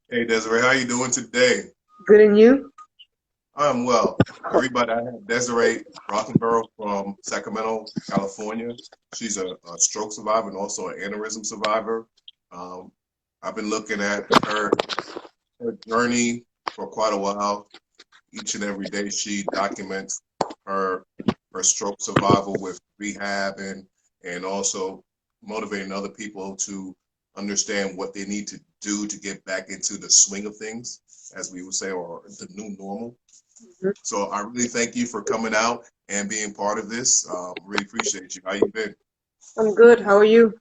Hey Desiree, how you doing today? Good and you? I'm well. Everybody, I have Desiree Brockenborough from Sacramento, California. She's a stroke survivor and also an aneurysm survivor. Um, I've been looking at her journey for quite a while. Each and every day, she documents her her stroke survival with rehab and also motivating other people to understand what they need to do to get back into the swing of things, as we would say, or the new normal. So I really thank you for coming out and being part of this. Really appreciate you. How you been? I'm good. How are you?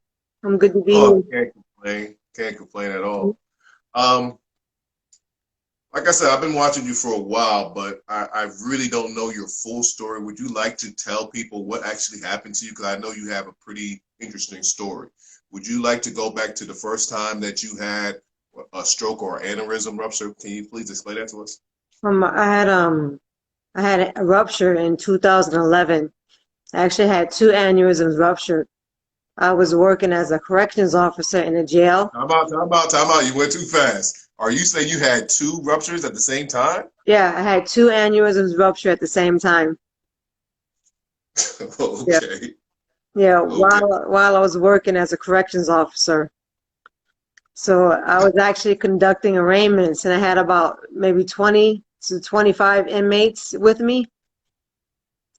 I'm good to be Oh, here. can't complain. Can't complain at all. Um, like I said, I've been watching you for a while, but I really don't know your full story. Would you like to tell people what actually happened to you? Because I know you have a pretty interesting story. Would you like to go back to the first time that you had a stroke or aneurysm rupture? Can you please explain that to us? I had a rupture in 2011. I actually had two aneurysms ruptured. I was working as a corrections officer in a jail. Time out. You went too fast. Are you saying you had two ruptures at the same time? Yeah, I had two aneurysms rupture at the same time. Yeah. Okay. Yeah, Okay. while I was working as a corrections officer. So I was actually conducting arraignments and I had about maybe 20 to 25 inmates with me.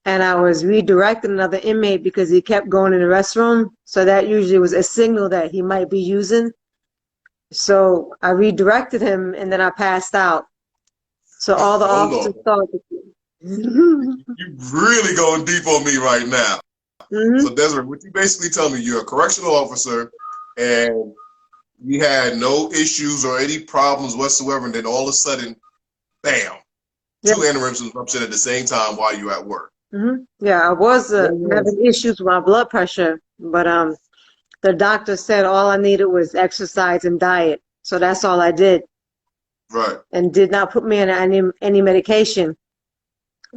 And I was redirecting another inmate because he kept going in the restroom. So that usually was a signal that he might be using. So I redirected him and then I passed out. So all the Hold officers on. thought. You really going deep on me right now. Hmm. So Desiree, what you basically tell me, you're a correctional officer and you had no issues or any problems whatsoever, and then all of a sudden, bam, Yeah. two aneurysms ruptured at the same time while you're at work. Yeah, I was What was having issues with my blood pressure, but the doctor said all I needed was exercise and diet. So that's all I did right? and did not put me on any medication.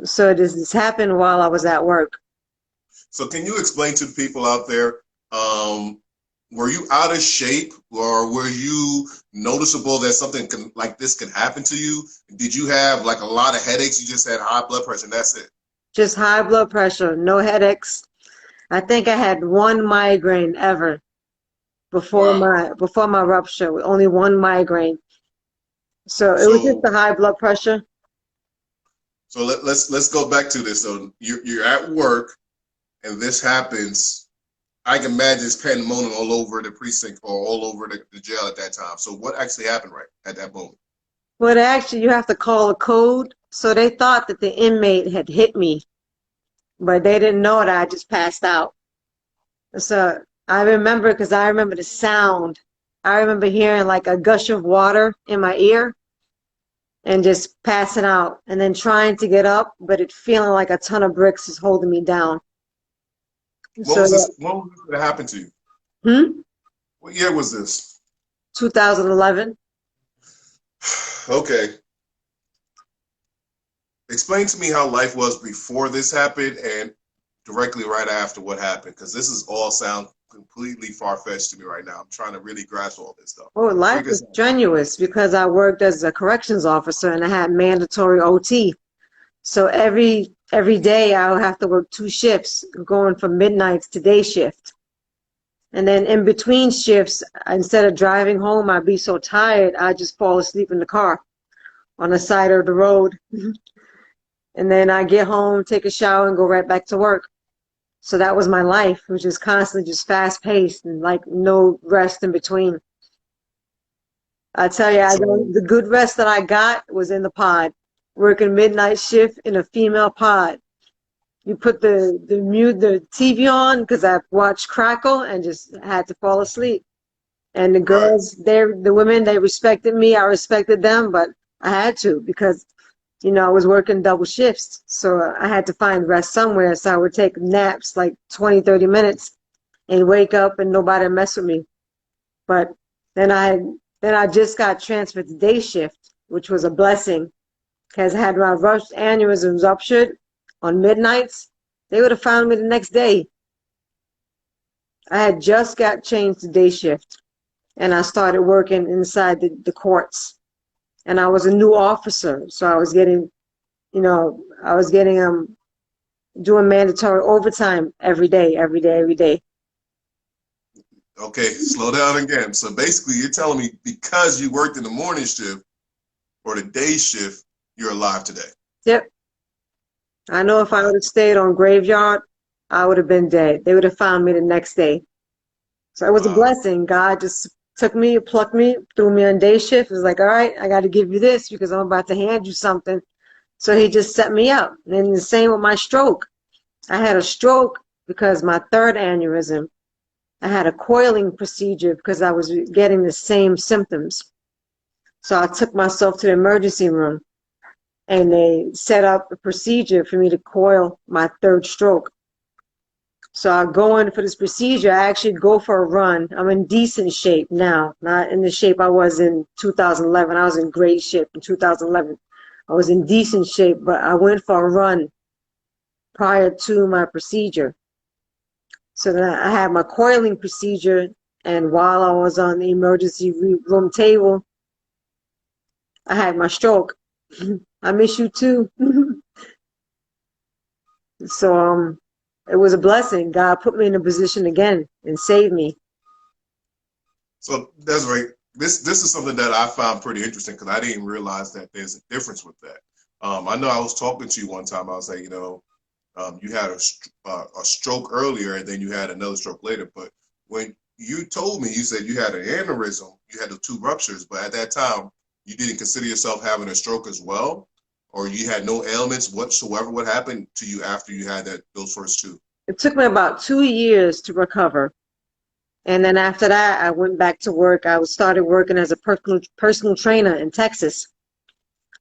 So this happened while I was at work. So can you explain to the people out there, um, were you out of shape or were you noticeable that something like this can happen to you? Did you have like a lot of headaches? You just had high blood pressure and that's it? Just high blood pressure, no headaches. I think I had one migraine ever Wow. before my rupture, with only one migraine. So it was just So the high blood pressure. let's go back to this. So you're at work and this happens. I can imagine it's pandemonium all over the precinct or all over the jail at that time. So what actually happened right at that moment? But actually, you have to call a code. So they thought that the inmate had hit me, but they didn't know that I just passed out. So I remember because I remember the sound. I remember hearing like a gush of water in my ear and just passing out and then trying to get up, but it feeling like a ton of bricks is holding me down. What So was yeah. this? What was this that happened to you? Hmm? What year was this? 2011. Okay. Explain to me how life was before this happened and directly right after what happened, because this is all sound completely far fetched to me right now. I'm trying to really grasp all this stuff. Oh, life Break us was down. strenuous because I worked as a corrections officer and I had mandatory OT. So every day I would have to work two shifts, going from midnights to day shift. And then in between shifts, instead of driving home, I'd be so tired, I'd just fall asleep in the car on the side of the road. And then I get home, take a shower, and go right back to work. So that was my life, which is constantly just fast paced and like no rest in between. I tell you, So the good rest that I got was in the pod, working midnight shift in a female pod. You put the TV on because I watched Crackle and just had to fall asleep. And the right. girls, the women, they respected me. I respected them, but I had to because, I was working double shifts. So I had to find rest somewhere. So I would take naps like 20, 30 minutes and wake up and nobody mess with me. But then I, then I just got transferred to day shift, which was a blessing because I had my rush aneurysms ruptured on midnights. They would have found me the next day. I had just got changed to day shift and I started working inside the courts. and I was a new officer, so I was getting, doing mandatory overtime every day, every day, every day. Okay, slow down again. So basically, you're telling me because you worked in the morning shift or the day shift, you're alive today. Yep. I know if I would have stayed on graveyard, I would have been dead. They would have found me the next day. So it was a Wow. blessing. God just took me, plucked me, threw me on day shift. It was like, all right, I got to give you this because I'm about to hand you something. So he just set me up. And the same with my stroke. I had a stroke because my third aneurysm. I had a coiling procedure because I was getting the same symptoms. So I took myself to the emergency room and they set up a procedure for me to coil my third stroke. So I go in for this procedure. I actually go for a run. I'm in decent shape now, not in the shape I was in 2011. I was in great shape in 2011. I was in decent shape, but I went for a run prior to my procedure. So then I had my coiling procedure, and while I was on the emergency room table, I had my stroke. I miss you too. So it was a blessing. God put me in a position again and saved me. So that's right. This is something that I found pretty interesting because I didn't realize that there's a difference with that. I know I was talking to you one time. I was like, you had a stroke earlier and then you had another stroke later. But when you told me, you said you had an aneurysm, you had the two ruptures, but at that time, you didn't consider yourself having a stroke as well, or you had no ailments whatsoever. What happened to you after you had those first two? It took me about 2 years to recover. And then after that, I went back to work. I started working as a personal trainer in Texas.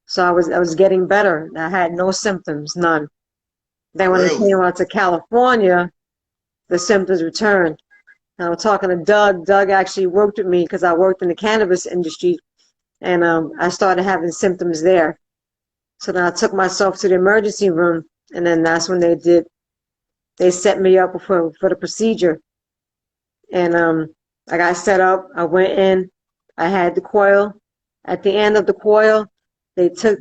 So I was getting better. I had no symptoms, none. Then when I Really? came out to California, the symptoms returned. And I was talking to Doug. Doug actually worked with me because I worked in the cannabis industry, and I started having symptoms there. So then I took myself to the emergency room, and then that's when they set me up for the procedure. And I got set up. I went in. I had the coil. At the end of the coil, they took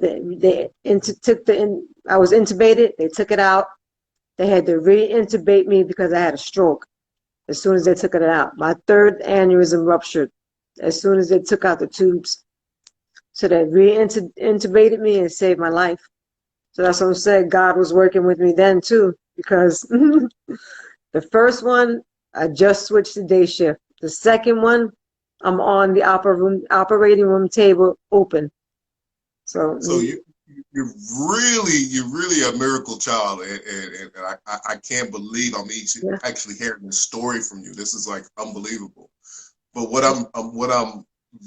I was intubated. They took it out. They had to re-intubate me because I had a stroke. As soon as they took it out, my third aneurysm ruptured. As soon as they took out the tubes, so they re-intubated me and saved my life. So that's what I'm saying. God was working with me then too, because the first one, I just switched to day shift. The second one, I'm on the operating room table open. So So you're really a miracle child, and I can't believe I'm yeah. actually hearing this story from you. This is like unbelievable. But what I'm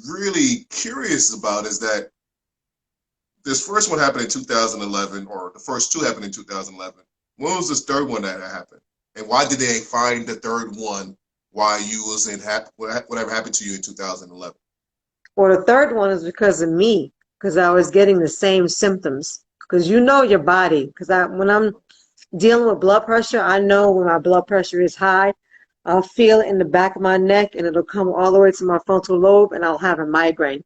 really curious about is that this first one happened in 2011, or the first two happened in 2011. When was this third one that happened, and why did they find the third one? Why you was in whatever happened to you in 2011? Or the third one is because of me, because I was getting the same symptoms. Because you know your body. Because when I'm dealing with blood pressure, I know when my blood pressure is high, I'll feel it in the back of my neck and it'll come all the way to my frontal lobe and I'll have a migraine.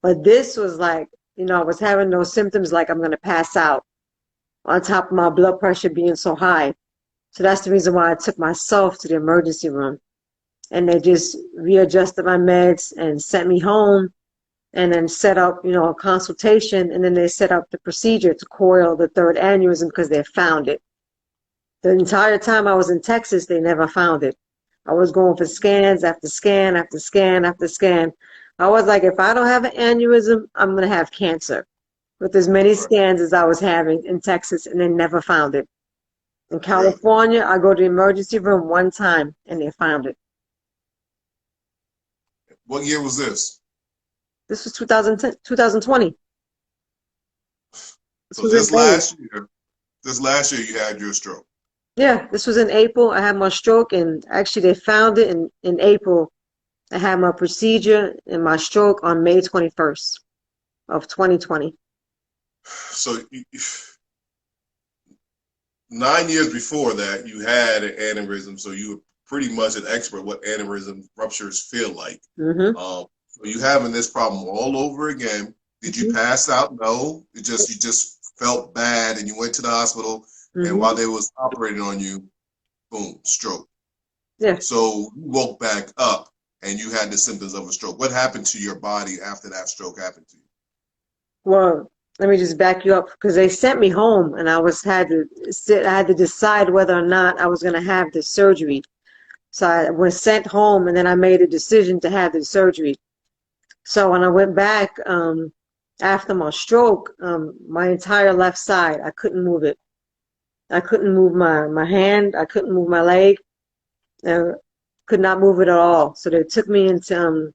But this was like, I was having those symptoms like I'm going to pass out on top of my blood pressure being so high. So that's the reason why I took myself to the emergency room. And they just readjusted my meds and sent me home and then set up, a consultation. And then they set up the procedure to coil the third aneurysm because they found it. The entire time I was in Texas, they never found it. I was going for scans after scan after scan after scan. I was like, if I don't have an aneurysm, I'm going to have cancer. With as many Right. scans as I was having in Texas, and they never found it. In Really? California, I go to the emergency room one time, and they found it. What year was this? This was 2010, 2020. This So was in May. this last year you had your stroke. Yeah, this was in April. I had my stroke, and actually they found it in April. I had my procedure and my stroke on May 21st of 2020. So 9 years before that, you had an aneurysm, so you were pretty much an expert what aneurysm ruptures feel like. Mm-hmm. So you having this problem all over again. Did you pass out? No. You just felt bad and you went to the hospital, and Mm-hmm. while they was operating on you, boom, stroke. Yeah. So you woke back up and you had the symptoms of a stroke. What happened to your body after that stroke happened to you? Well, let me just back you up because they sent me home and I had to decide whether or not I was going to have the surgery. So I was sent home and then I made a decision to have the surgery. So when I went back after my stroke, my entire left side, I couldn't move it. I couldn't move my hand. I couldn't move my leg. Could not move it at all. So they took me into,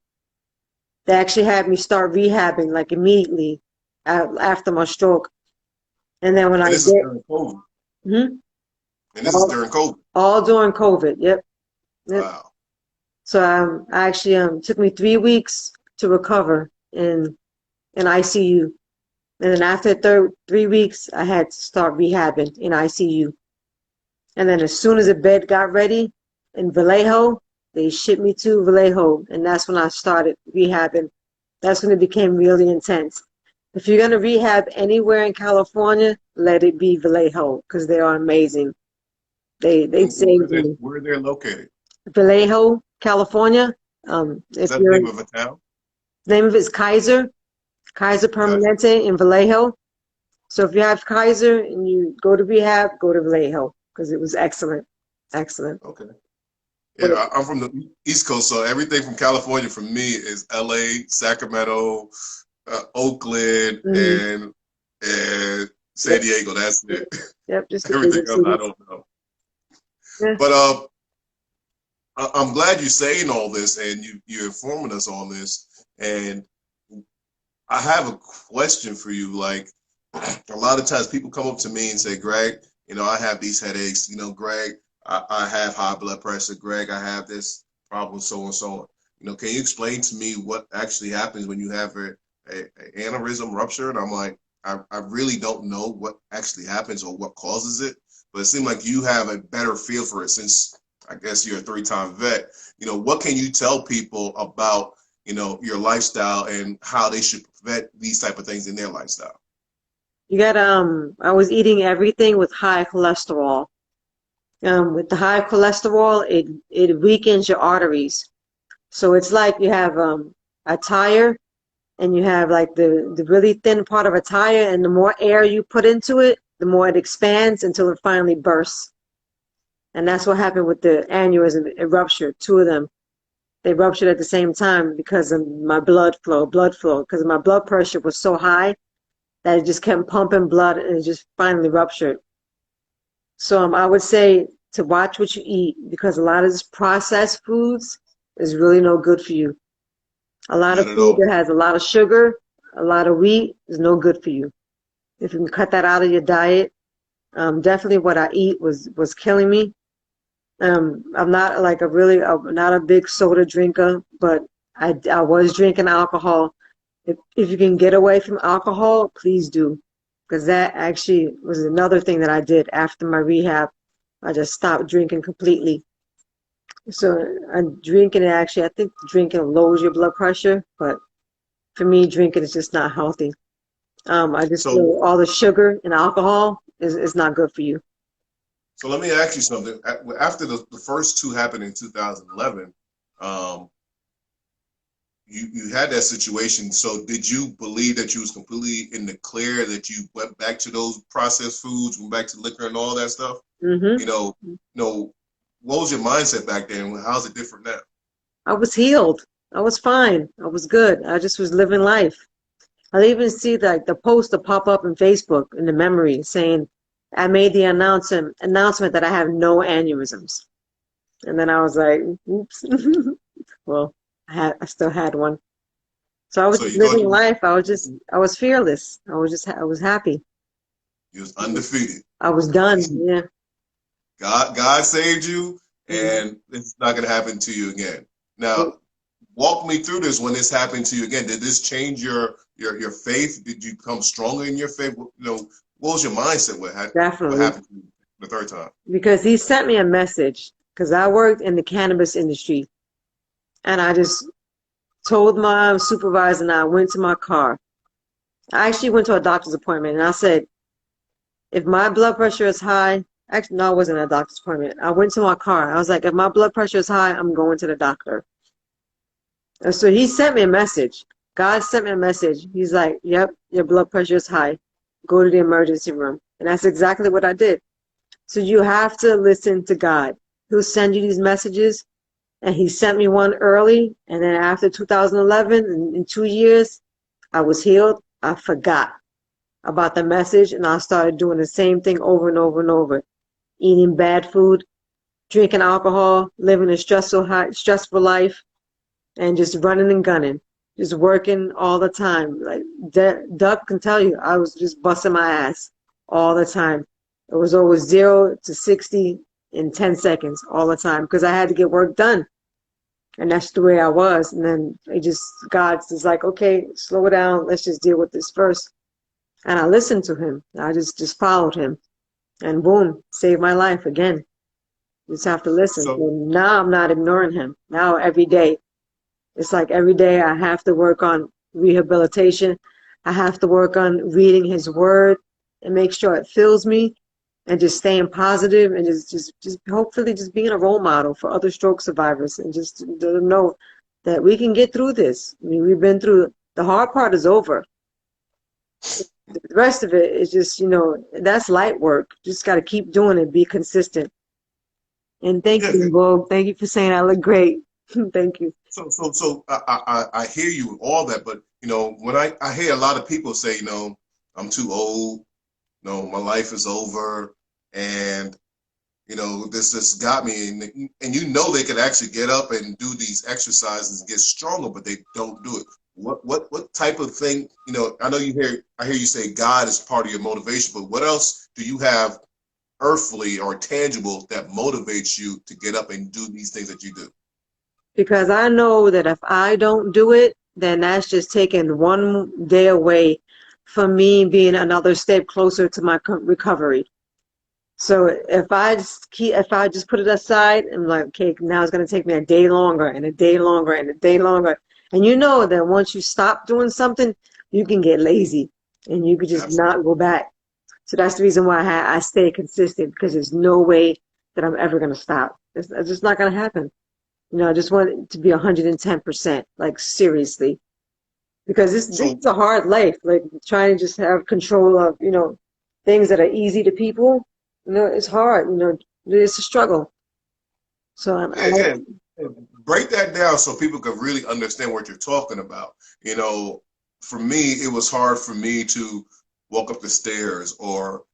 they actually had me start rehabbing like immediately after my stroke. And then when And I this is did, during COVID. hmm And this is during COVID. all during COVID. Yep. Wow. So I actually took me 3 weeks to recover in ICU. And then after 3 weeks, I had to start rehabbing in ICU. And then as soon as the bed got ready in Vallejo, they shipped me to Vallejo. And that's when I started rehabbing. That's when it became really intense. If you're going to rehab anywhere in California, let it be Vallejo because they are amazing. They saved me. Where they're located? Vallejo, California. Is If that the you're name of a town? name of it is Kaiser Gotcha. Permanente in Vallejo. So if you have Kaiser and you go to rehab, go to Vallejo because it was excellent, excellent. Okay. But Yeah, I'm from the East Coast, so everything from California for me is LA, Sacramento, Oakland, mm-hmm. and San Yep, Diego. That's it. yep, just the Everything bigger else I cities. don't know. Yeah. But I'm glad you're saying all this and you're informing us on this. And I have a question for you. Like a lot of times people come up to me and say, Greg, I have these headaches. Greg, I have high blood pressure. Greg, I have this problem, so and so on. Can you explain to me what actually happens when you have a aneurysm rupture? And I'm like, I really don't know what actually happens or what causes it. But it seems like you have a better feel for it since I guess you're a 3-time vet. What can you tell people about, your lifestyle and how they should prevent these type of things in their lifestyle? You got I was eating everything with high cholesterol. With the high cholesterol, it weakens your arteries. So it's like you have a tire and you have like the really thin part of a tire, and the more air you put into it, the more it expands until it finally bursts. And that's what happened with the aneurysm. It ruptured, 2 of them. They ruptured at the same time because of my blood flow, because my blood pressure was so high that it just kept pumping blood and it just finally ruptured. So I would say to watch what you eat because a lot of this processed foods is really no good for you. A lot of Not at food all. that has a lot of sugar, a lot of wheat is no good for you. If you can cut that out of your diet, definitely what I eat was killing me. I'm not like I'm not a big soda drinker, but I was drinking alcohol. If you can get away from alcohol, please do. Because that actually was another thing that I did after my rehab. I just stopped drinking completely. So I'm drinking actually, I think drinking lowers your blood pressure, but for me, drinking is just not healthy. I just So, feel all the sugar and alcohol is not good for you. so let me ask you something. After the first two happened in 2011, um, you had that situation. So did you believe that you was completely in the clear, that you went back to those processed foods, went back to liquor and all that stuff? hmm You know, what was your mindset back then? How's it different now? I was healed. I was fine. I was good. I just was living life. I even see like the poster pop up in Facebook in the memory saying, I made the announcement that I have no aneurysms. And then I was like, oops. Well, I still had one. So I was So just you thought living life. I was fearless. I was happy. you was undefeated. I was done. Yeah. God saved you, hmm and it's not going to happen to you again. Now, walk me through this. When this happened to you again, did this change your faith? Did you come stronger in your faith? What was your mindset? What Definitely. happened to you the third time? Because he sent me a message because I worked in the cannabis industry and I just told my supervisor and I went to my car I actually went to a doctor's appointment and I said, if my blood pressure is high, actually, no, I wasn't at a doctor's appointment. I went to my car. I was like, if my blood pressure is high, I'm going to the doctor. And so he sent me a message. God sent me a message. He's like, yep, your blood pressure is high. Go to the emergency room. And that's exactly what I did. So you have to listen to God. He'll send you these messages. And he sent me one early. And then after 2011, in 2 years, I was healed. I forgot about the message. And I started doing the same thing over and over and over. Eating bad food, drinking alcohol, living a stressful life, and just running and gunning. Just working all the time. Like Doug can tell you, I was just busting my ass all the time. It was always 0 to 60 in 10 seconds all the time because I had to get work done. And that's the way I was. And then God's just like, okay, slow it down. Let's just deal with this first. And I listened to him. I just followed him. And boom, saved my life again. You just have to listen. So, And now I'm not ignoring him. Now every day, it's like every day I have to work on rehabilitation. I have to work on reading his word and make sure it fills me and just staying positive and just hopefully just being a role model for other stroke survivors and just let them know that we can get through this. I mean, we've been through, the hard part is over. The rest of it is just, that's light work. Just got to keep doing it, be consistent. And thank yeah. you, Bob. Thank you for saying I look great. Thank you. So I hear you all that, but when I hear a lot of people say, I'm too old, my life is over, and this just got me, and they could actually get up and do these exercises and get stronger, but they don't do it. What type of thing? I hear you say God is part of your motivation, but what else do you have, earthly or tangible, that motivates you to get up and do these things that you do? Because I know that if I don't do it, then that's just taking one day away from me being another step closer to my recovery. So if I just put it aside, I'm like, okay, now it's going to take me a day longer and a day longer and a day longer. And you know that once you stop doing something, you can get lazy and you could just Absolutely. not go back. So that's the reason why I stay consistent, because there's no way that I'm ever going to stop. It's just not going to happen. I just want it to be 110%, like seriously, because this is a hard life. Like trying to just have control of, things that are easy to people. It's hard. It's a struggle. So Again, break that down so people can really understand what you're talking about. For me, it was hard for me to walk up the stairs or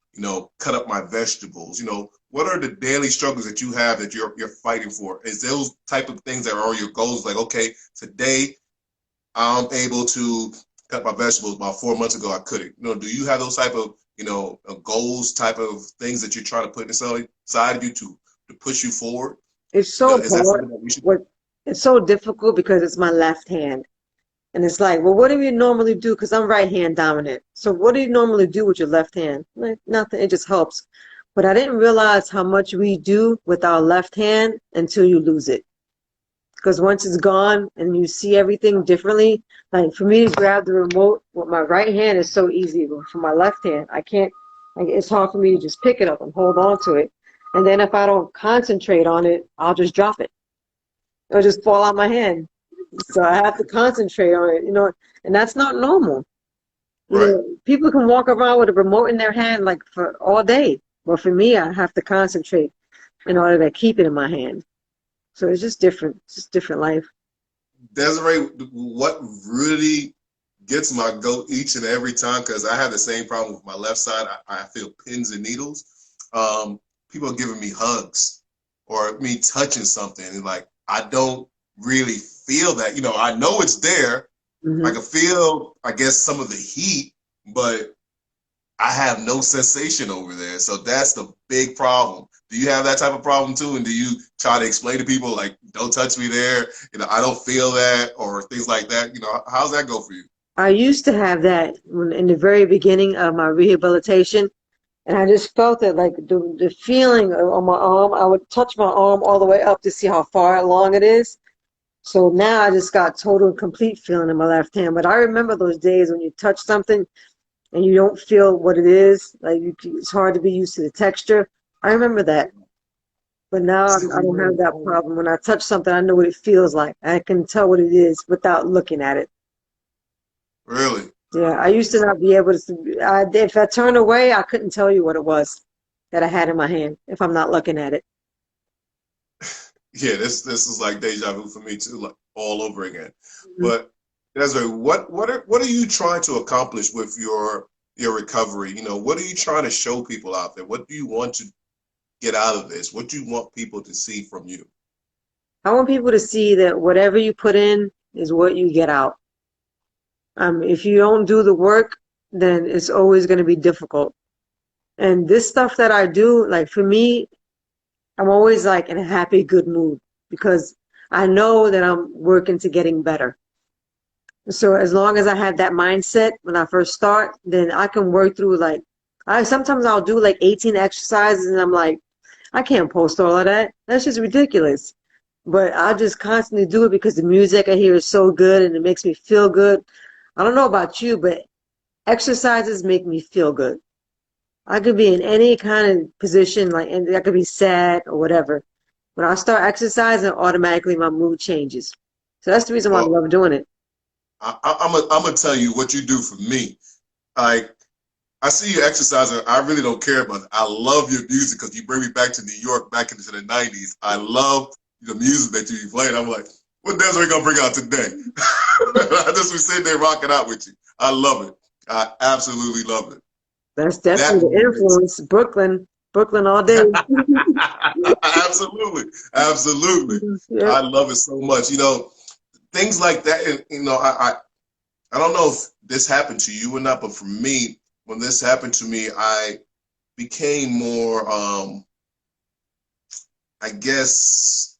cut up my vegetables. What are the daily struggles that you have that you're fighting for? Is those type of things that are your goals? Like, okay, today I'm able to cut my vegetables. About 4 months ago, I couldn't. Do you have those type of goals, type of things that you're trying to put inside of you to push you forward? It's so Is that hard. something that we should? It's so difficult because it's my left hand. And it's like, well, what do you normally do? Because I'm right hand dominant. So what do you normally do with your left hand? Like, nothing. It just helps. But I didn't realize how much we do with our left hand until you lose it. Because once it's gone and you see everything differently, like for me to grab the remote with my right hand is so easy. But for my left hand, I can't, like, it's hard for me to just pick it up and hold on to it. And then if I don't concentrate on it, I'll just drop it. It'll just fall out my hand. So I have to concentrate on it, and that's not normal. Right. People can walk around with a remote in their hand like for all day. But for me, I have to concentrate in order to keep it in my hand. So it's just different. It's just different life. Desiree, what really gets my goat each and every time, because I have the same problem with my left side. I feel pins and needles. People are giving me hugs or me touching something, and like I don't really feel that. I know it's there. I can feel, I guess, some of the heat, but I have no sensation over there. So that's the big problem. Do you have that type of problem too? And do you try to explain to people like, don't touch me there, I don't feel that, or things like that? How's that go for you? I used to have that in the very beginning of my rehabilitation, and I just felt it, like the feeling on my arm. I would touch my arm all the way up to see how far along it is. So now I just got total and complete feeling in my left hand. But I remember those days when you touch something and you don't feel what it is. Like it's hard to be used to the texture. I remember that. But now See, I don't have that problem. When I touch something, I know what it feels like. I can tell what it is without looking at it. really? Yeah, I used to not be able to. If I turned away, I couldn't tell you what it was that I had in my hand if I'm not looking at it. Yeah, this is like deja vu for me too, like all over again. Mhm. But Desiree, what are you trying to accomplish with your recovery? You know, what are you trying to show people out there? What do you want to get out of this? What do you want people to see from you? I want people to see that whatever you put in is what you get out. If you don't do the work, then it's always going to be difficult. And this stuff that I do, like for me, I'm always like in a happy, good mood because I know that I'm working to getting better. So as long as I have that mindset when I first start, then I can work through like I sometimes I'll do like 18 exercises and I'm like, I can't post all of that. That's just ridiculous. But I just constantly do it because the music I hear is so good and it makes me feel good. I don't know about you, but exercises make me feel good. I could be in any kind of position, like, and I could be sad or whatever. When I start exercising, automatically my mood changes. So that's the reason why I Well, love doing it. I'm gonna tell you what you do for me. Like I see you exercising. I really don't care about it. I love your music because you bring me back to New York, back into the '90s. I love the music that you be playing. I'm like, what Desiree gonna bring out today? I just be sitting there rocking out with you. I love it. I absolutely love it. That's That definitely the motivates. influence. Brooklyn all day. Absolutely, absolutely. Yep. I love it so much. You know, things like that. And you know, I don't know if this happened to you or not, but for me, when this happened to me, I became more, I guess,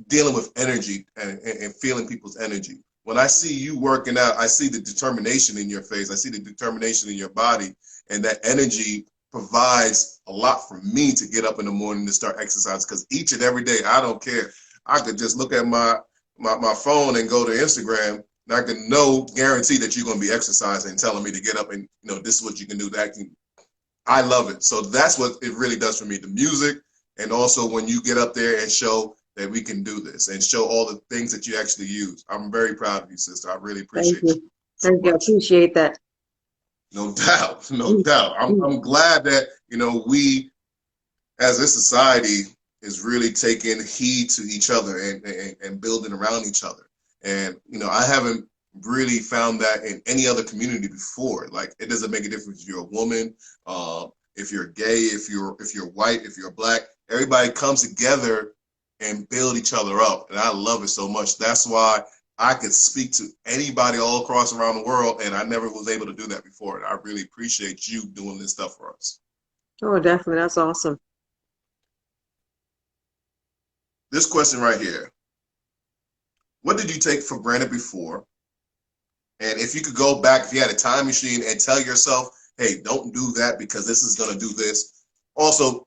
dealing with energy and feeling people's energy. When I see you working out, I see the determination in your face. I see the determination in your body, and that energy provides a lot for me to get up in the morning to start exercise. Because each and every day, I don't care. I could just look at my phone and go to Instagram, and I can guarantee that you're going to be exercising and telling me to get up and this is what you can do. I love it. So that's what it really does for me. The music, and also when you get up there and show that we can do this and show all the things that you actually use. I'm very proud of you, sister. I really Thank appreciate you you. so Thank you. I much. appreciate that. No doubt, no doubt. I'm glad that we as a society is really taking heed to each other and building around each other. And I haven't really found that in any other community before. Like it doesn't make a difference if you're a woman, if you're gay, if you're white, if you're black. Everybody comes together and build each other up, and I love it so much. That's why I could speak to anybody all across around the world, and I never was able to do that before. And I really appreciate you doing this stuff for us. Oh, definitely. That's awesome. This question right here. What did you take for granted before? And if you could go back, if you had a time machine and tell yourself, hey, don't do that because this is going to do this. Also,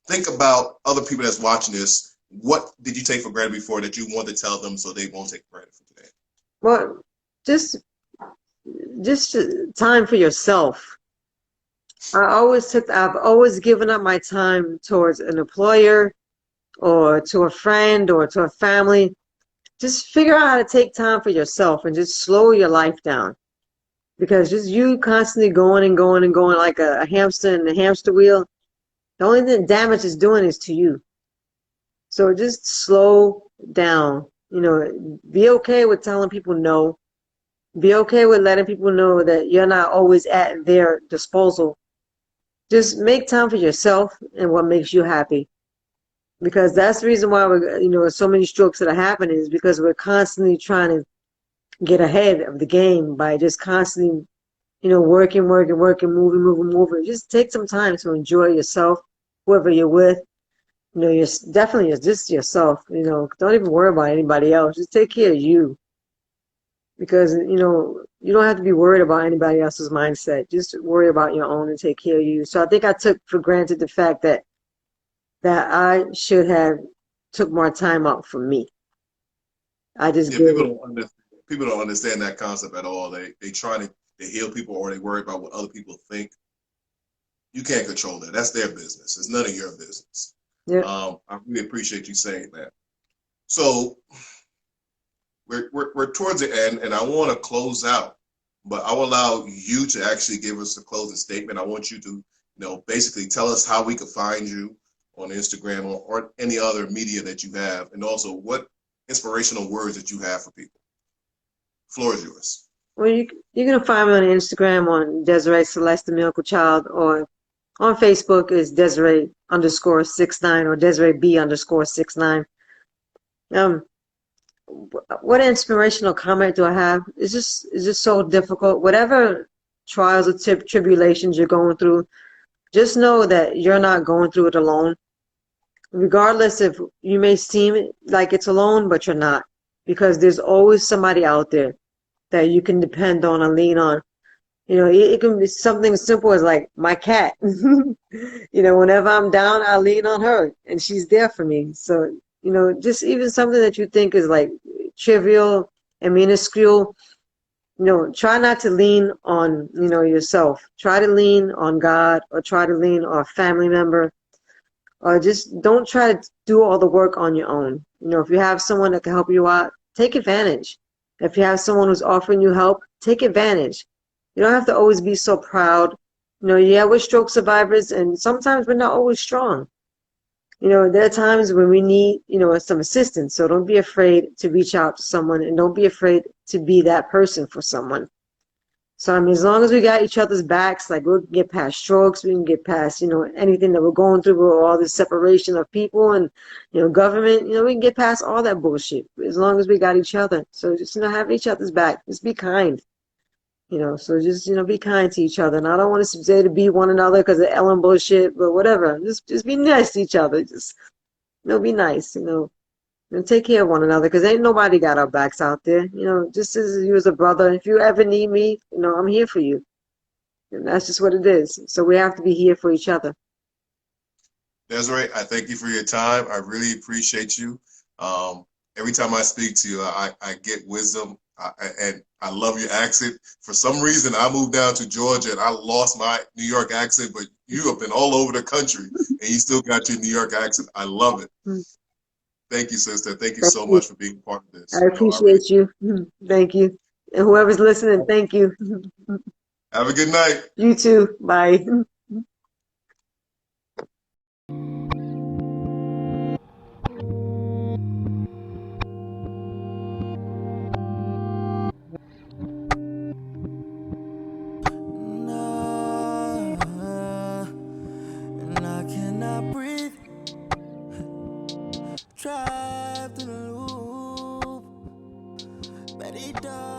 think about other people that's watching this. What did you take for granted before that you want to tell them so they won't take for granted for today? Well, just just time for yourself. I've always given up my time towards an employer or to a friend or to a family. Just figure out how to take time for yourself and just slow your life down. Because just you constantly going and going and going like a hamster in a hamster wheel, the only thing damage is doing is to you. So just slow down. Be okay with telling people no. Be okay with letting people know that you're not always at their disposal. Just make time for yourself and what makes you happy. Because that's the reason why so many strokes that are happening is because we're constantly trying to get ahead of the game by just constantly, working, working, working, moving, moving, moving. Just take some time to enjoy yourself, whoever you're with. You're definitely just yourself. Don't even worry about anybody else. Just take care of you because you don't have to be worried about anybody else's mindset. Just worry about your own and take care of you. So I think I took for granted the fact that I should have took more time out for me. I just Yeah, did it. people don't understand that concept at all. They try to to heal people or they worry about what other people think. You can't control that. That's their business. It's none of your business. Yeah. I really appreciate you saying that. So we're towards the end, and I want to close out, but I will allow you to actually give us a closing statement. I want you to, basically tell us how we could find you on Instagram or any other media that you have, and also what inspirational words that you have for people. Floor is yours. Well, you're gonna find me on Instagram on Desiree Celeste the Miracle Child, or on Facebook is Desiree_69 or Desiree B_69. What inspirational comment do I have? It's just so difficult. Whatever trials or tribulations you're going through, just know that you're not going through it alone. Regardless if you may seem like it's alone, but you're not, because there's always somebody out there that you can depend on and lean on. It can be something as simple as like my cat. Whenever I'm down, I lean on her and she's there for me. So, just even something that you think is like trivial and minuscule, try not to lean on, yourself. Try to lean on God, or try to lean on a family member, or just don't try to do all the work on your own. If you have someone that can help you out, take advantage. If you have someone who's offering you help, take advantage. You don't have to always be so proud. Yeah, we're stroke survivors, and sometimes we're not always strong. There are times when we need, some assistance. So don't be afraid to reach out to someone, and don't be afraid to be that person for someone. So, I mean, as long as we got each other's backs, like we'll get past strokes, we can get past, anything that we're going through with all this separation of people and, government, we can get past all that bullshit as long as we got each other. So just, have each other's back. Just be kind. So just, be kind to each other. And I don't want to say to be one another because of Ellen bullshit, but whatever. Just be nice to each other. Just, be nice, and take care of one another, because ain't nobody got our backs out there. Just as you as a brother, if you ever need me, I'm here for you. And that's just what it is. So we have to be here for each other. Desiree, I thank you for your time. I really appreciate you. Every time I speak to you, I get wisdom, and I love your accent. For some reason, I moved down to Georgia and I lost my New York accent, but you have been all over the country and you still got your New York accent. I love it. Mm-hmm. Thank you, sister. Thank you so much for being part of this. I appreciate you. Thank you. And whoever's listening, thank you. Have a good night. You too. Bye. Drive through the loop, but it does.